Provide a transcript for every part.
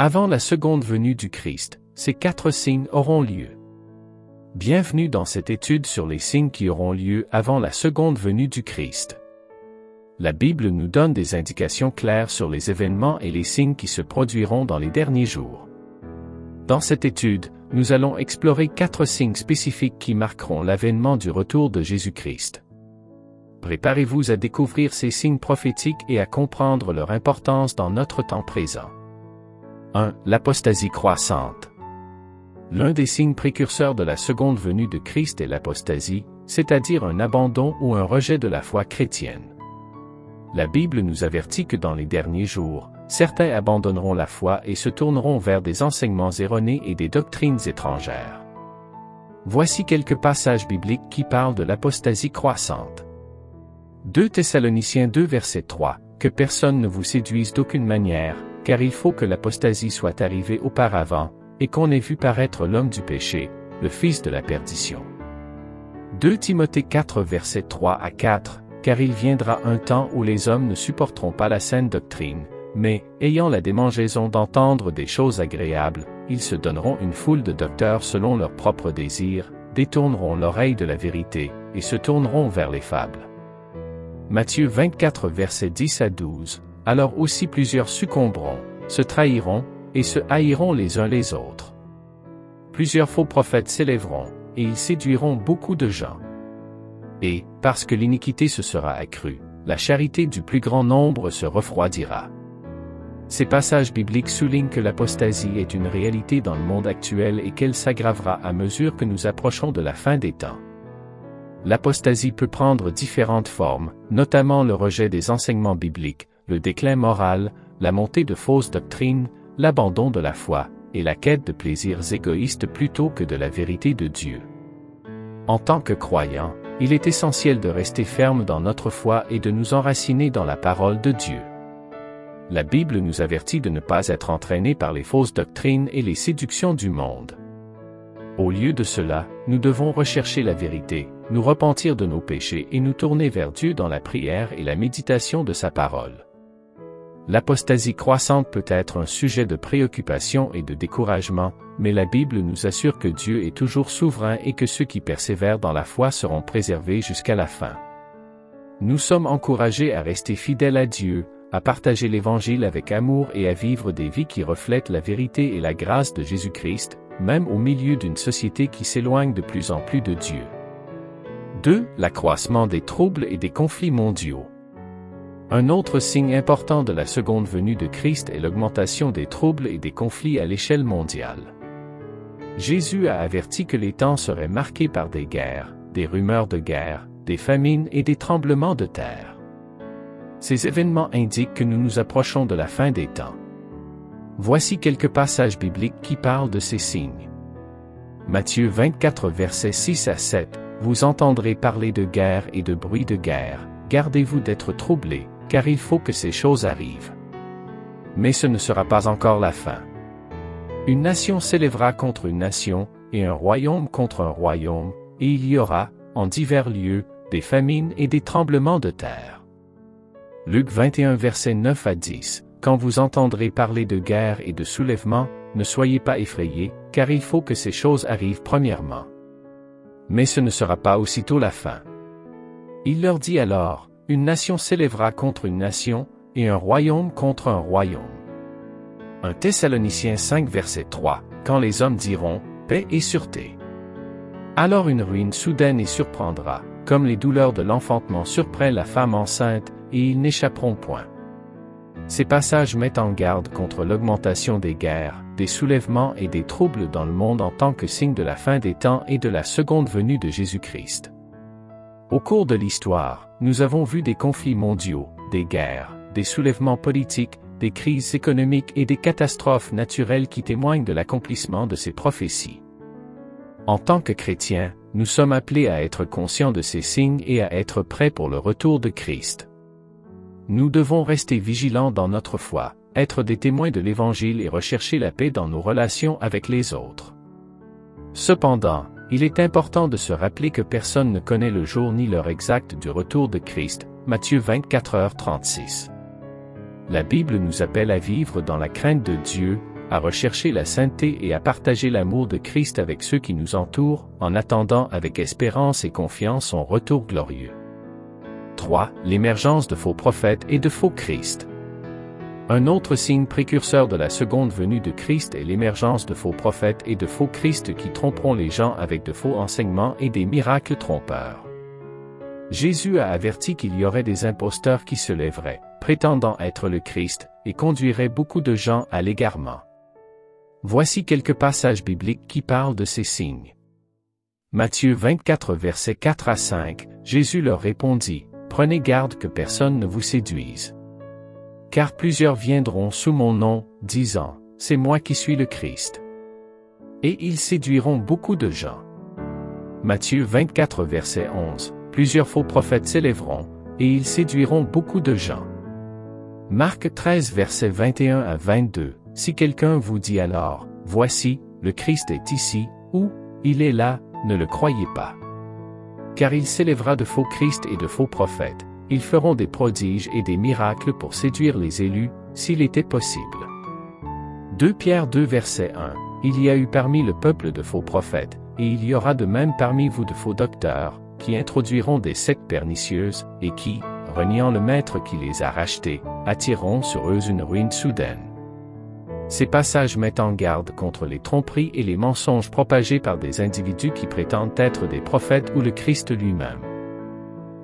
Avant la seconde venue du Christ, ces 4 signes auront lieu. Bienvenue dans cette étude sur les signes qui auront lieu avant la seconde venue du Christ. La Bible nous donne des indications claires sur les événements et les signes qui se produiront dans les derniers jours. Dans cette étude, nous allons explorer 4 signes spécifiques qui marqueront l'avènement du retour de Jésus-Christ. Préparez-vous à découvrir ces signes prophétiques et à comprendre leur importance dans notre temps présent. 1. L'apostasie croissante. L'un des signes précurseurs de la seconde venue de Christ est l'apostasie, c'est-à-dire un abandon ou un rejet de la foi chrétienne. La Bible nous avertit que dans les derniers jours, certains abandonneront la foi et se tourneront vers des enseignements erronés et des doctrines étrangères. Voici quelques passages bibliques qui parlent de l'apostasie croissante. 2 Thessaloniciens 2 verset 3, « Que personne ne vous séduise d'aucune manière, car il faut que l'apostasie soit arrivée auparavant, et qu'on ait vu paraître l'homme du péché, le fils de la perdition. » 2 Timothée 4 verset 3 à 4, « Car il viendra un temps où les hommes ne supporteront pas la saine doctrine, mais, ayant la démangeaison d'entendre des choses agréables, ils se donneront une foule de docteurs selon leurs propres désirs, détourneront l'oreille de la vérité, et se tourneront vers les fables. » Matthieu 24 versets 10 à 12, « Alors aussi plusieurs succomberont, se trahiront, et se haïront les uns les autres. Plusieurs faux prophètes s'élèveront, et ils séduiront beaucoup de gens. Et, parce que l'iniquité se sera accrue, la charité du plus grand nombre se refroidira. » Ces passages bibliques soulignent que l'apostasie est une réalité dans le monde actuel et qu'elle s'aggravera à mesure que nous approchons de la fin des temps. L'apostasie peut prendre différentes formes, notamment le rejet des enseignements bibliques, le déclin moral, la montée de fausses doctrines, l'abandon de la foi, et la quête de plaisirs égoïstes plutôt que de la vérité de Dieu. En tant que croyants, il est essentiel de rester ferme dans notre foi et de nous enraciner dans la parole de Dieu. La Bible nous avertit de ne pas être entraînés par les fausses doctrines et les séductions du monde. Au lieu de cela, nous devons rechercher la vérité, nous repentir de nos péchés et nous tourner vers Dieu dans la prière et la méditation de sa parole. L'apostasie croissante peut être un sujet de préoccupation et de découragement, mais la Bible nous assure que Dieu est toujours souverain et que ceux qui persévèrent dans la foi seront préservés jusqu'à la fin. Nous sommes encouragés à rester fidèles à Dieu, à partager l'Évangile avec amour et à vivre des vies qui reflètent la vérité et la grâce de Jésus-Christ, même au milieu d'une société qui s'éloigne de plus en plus de Dieu. 2. L'accroissement des troubles et des conflits mondiaux. Un autre signe important de la seconde venue de Christ est l'augmentation des troubles et des conflits à l'échelle mondiale. Jésus a averti que les temps seraient marqués par des guerres, des rumeurs de guerre, des famines et des tremblements de terre. Ces événements indiquent que nous nous approchons de la fin des temps. Voici quelques passages bibliques qui parlent de ces signes. Matthieu 24 versets 6 à 7, « Vous entendrez parler de guerre et de bruit de guerre, gardez-vous d'être troublés, car il faut que ces choses arrivent. Mais ce ne sera pas encore la fin. Une nation s'élèvera contre une nation, et un royaume contre un royaume, et il y aura, en divers lieux, des famines et des tremblements de terre. » Luc 21 versets 9 à 10, « Quand vous entendrez parler de guerre et de soulèvement, ne soyez pas effrayés, car il faut que ces choses arrivent premièrement. Mais ce ne sera pas aussitôt la fin. Il leur dit alors, une nation s'élèvera contre une nation, et un royaume contre un royaume. » 1 Thessaloniciens 5 verset 3, « Quand les hommes diront, paix et sûreté. Alors une ruine soudaine les surprendra, comme les douleurs de l'enfantement surprennent la femme enceinte, et ils n'échapperont point. » Ces passages mettent en garde contre l'augmentation des guerres, des soulèvements et des troubles dans le monde en tant que signe de la fin des temps et de la seconde venue de Jésus-Christ. Au cours de l'histoire, nous avons vu des conflits mondiaux, des guerres, des soulèvements politiques, des crises économiques et des catastrophes naturelles qui témoignent de l'accomplissement de ces prophéties. En tant que chrétiens, nous sommes appelés à être conscients de ces signes et à être prêts pour le retour de Christ. Nous devons rester vigilants dans notre foi, être des témoins de l'Évangile et rechercher la paix dans nos relations avec les autres. Cependant, il est important de se rappeler que personne ne connaît le jour ni l'heure exacte du retour de Christ, Matthieu 24h36. La Bible nous appelle à vivre dans la crainte de Dieu, à rechercher la sainteté et à partager l'amour de Christ avec ceux qui nous entourent, en attendant avec espérance et confiance son retour glorieux. 3. L'émergence de faux prophètes et de faux Christ. Un autre signe précurseur de la seconde venue de Christ est l'émergence de faux prophètes et de faux Christ qui tromperont les gens avec de faux enseignements et des miracles trompeurs. Jésus a averti qu'il y aurait des imposteurs qui se lèveraient, prétendant être le Christ, et conduiraient beaucoup de gens à l'égarement. Voici quelques passages bibliques qui parlent de ces signes. Matthieu 24 versets 4 à 5, Jésus leur répondit, « Prenez garde que personne ne vous séduise. Car plusieurs viendront sous mon nom, disant, « C'est moi qui suis le Christ. » Et ils séduiront beaucoup de gens. Matthieu 24 verset 11, plusieurs faux prophètes s'élèveront, et ils séduiront beaucoup de gens. Marc 13 versets 21 à 22, si quelqu'un vous dit alors, « Voici, le Christ est ici » ou « Il est là », ne le croyez pas. Car il s'élèvera de faux Christ et de faux prophètes, ils feront des prodiges et des miracles pour séduire les élus, s'il était possible. 2 Pierre 2 verset 1, il y a eu parmi le peuple de faux prophètes, et il y aura de même parmi vous de faux docteurs, qui introduiront des sectes pernicieuses, et qui, reniant le maître qui les a rachetés, attireront sur eux une ruine soudaine. Ces passages mettent en garde contre les tromperies et les mensonges propagés par des individus qui prétendent être des prophètes ou le Christ lui-même.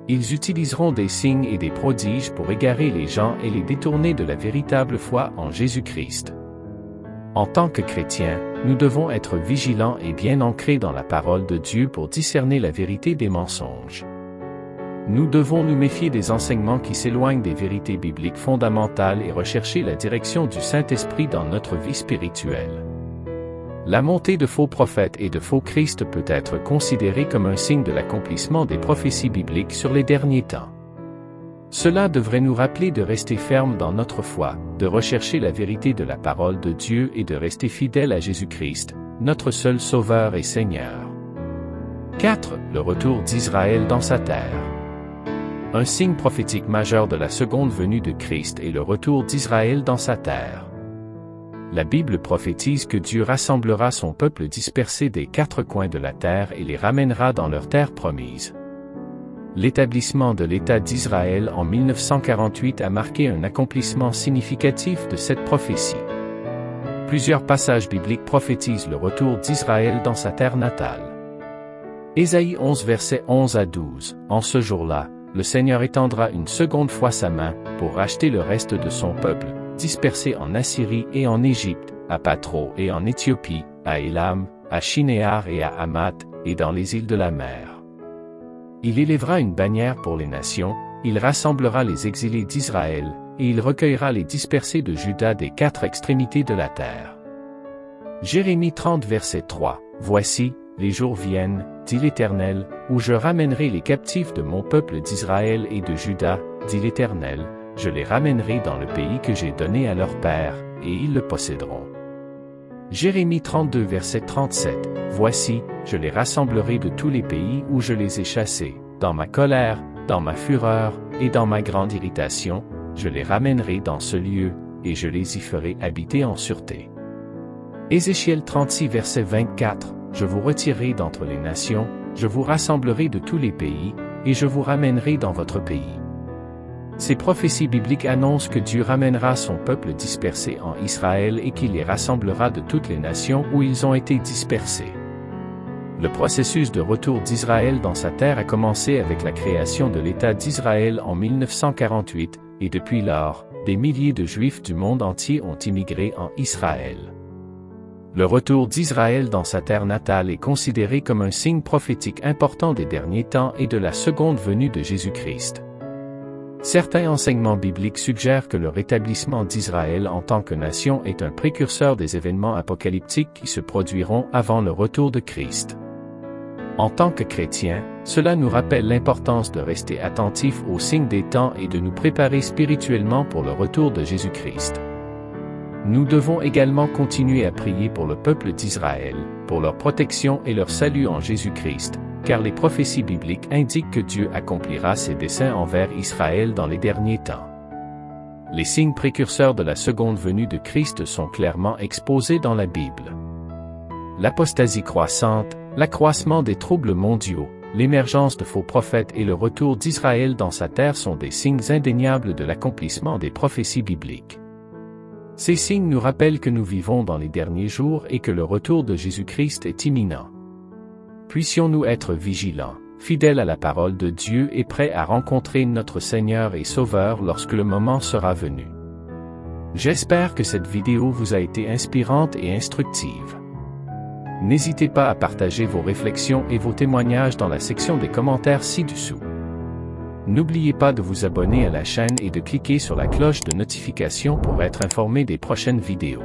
Ils utiliseront des signes et des prodiges pour égarer les gens et les détourner de la véritable foi en Jésus-Christ. En tant que chrétiens, nous devons être vigilants et bien ancrés dans la parole de Dieu pour discerner la vérité des mensonges. Nous devons nous méfier des enseignements qui s'éloignent des vérités bibliques fondamentales et rechercher la direction du Saint-Esprit dans notre vie spirituelle. La montée de faux prophètes et de faux Christ peut être considérée comme un signe de l'accomplissement des prophéties bibliques sur les derniers temps. Cela devrait nous rappeler de rester fermes dans notre foi, de rechercher la vérité de la parole de Dieu et de rester fidèles à Jésus-Christ, notre seul Sauveur et Seigneur. 4. Le retour d'Israël dans sa terre. Un signe prophétique majeur de la seconde venue de Christ est le retour d'Israël dans sa terre. La Bible prophétise que Dieu rassemblera son peuple dispersé des 4 coins de la terre et les ramènera dans leur terre promise. L'établissement de l'État d'Israël en 1948 a marqué un accomplissement significatif de cette prophétie. Plusieurs passages bibliques prophétisent le retour d'Israël dans sa terre natale. Ésaïe 11 versets 11 à 12, en ce jour-là, le Seigneur étendra une seconde fois sa main pour racheter le reste de son peuple, dispersé en Assyrie et en Égypte, à Patro et en Éthiopie, à Élam, à Shinéar et à Hamath, et dans les îles de la mer. Il élèvera une bannière pour les nations, il rassemblera les exilés d'Israël, et il recueillera les dispersés de Juda des 4 extrémités de la terre. Jérémie 30 verset 3, Voici, les jours viennent, dit l'Éternel, où je ramènerai les captifs de mon peuple d'Israël et de Juda, dit l'Éternel, je les ramènerai dans le pays que j'ai donné à leurs pères, et ils le posséderont. Jérémie 32 verset 37, Voici, je les rassemblerai de tous les pays où je les ai chassés, dans ma colère, dans ma fureur, et dans ma grande irritation, je les ramènerai dans ce lieu, et je les y ferai habiter en sûreté. Ézéchiel 36 verset 24, Je vous retirerai d'entre les nations, je vous rassemblerai de tous les pays, et je vous ramènerai dans votre pays. Ces prophéties bibliques annoncent que Dieu ramènera son peuple dispersé en Israël et qu'il les rassemblera de toutes les nations où ils ont été dispersés. Le processus de retour d'Israël dans sa terre a commencé avec la création de l'État d'Israël en 1948, et depuis lors, des milliers de Juifs du monde entier ont immigré en Israël. Le retour d'Israël dans sa terre natale est considéré comme un signe prophétique important des derniers temps et de la seconde venue de Jésus-Christ. Certains enseignements bibliques suggèrent que le rétablissement d'Israël en tant que nation est un précurseur des événements apocalyptiques qui se produiront avant le retour de Christ. En tant que chrétiens, cela nous rappelle l'importance de rester attentifs aux signes des temps et de nous préparer spirituellement pour le retour de Jésus-Christ. Nous devons également continuer à prier pour le peuple d'Israël, pour leur protection et leur salut en Jésus-Christ, car les prophéties bibliques indiquent que Dieu accomplira ses desseins envers Israël dans les derniers temps. Les signes précurseurs de la seconde venue de Christ sont clairement exposés dans la Bible. L'apostasie croissante, l'accroissement des troubles mondiaux, l'émergence de faux prophètes et le retour d'Israël dans sa terre sont des signes indéniables de l'accomplissement des prophéties bibliques. Ces signes nous rappellent que nous vivons dans les derniers jours et que le retour de Jésus-Christ est imminent. Puissions-nous être vigilants, fidèles à la parole de Dieu et prêts à rencontrer notre Seigneur et Sauveur lorsque le moment sera venu. J'espère que cette vidéo vous a été inspirante et instructive. N'hésitez pas à partager vos réflexions et vos témoignages dans la section des commentaires ci-dessous. N'oubliez pas de vous abonner à la chaîne et de cliquer sur la cloche de notification pour être informé des prochaines vidéos.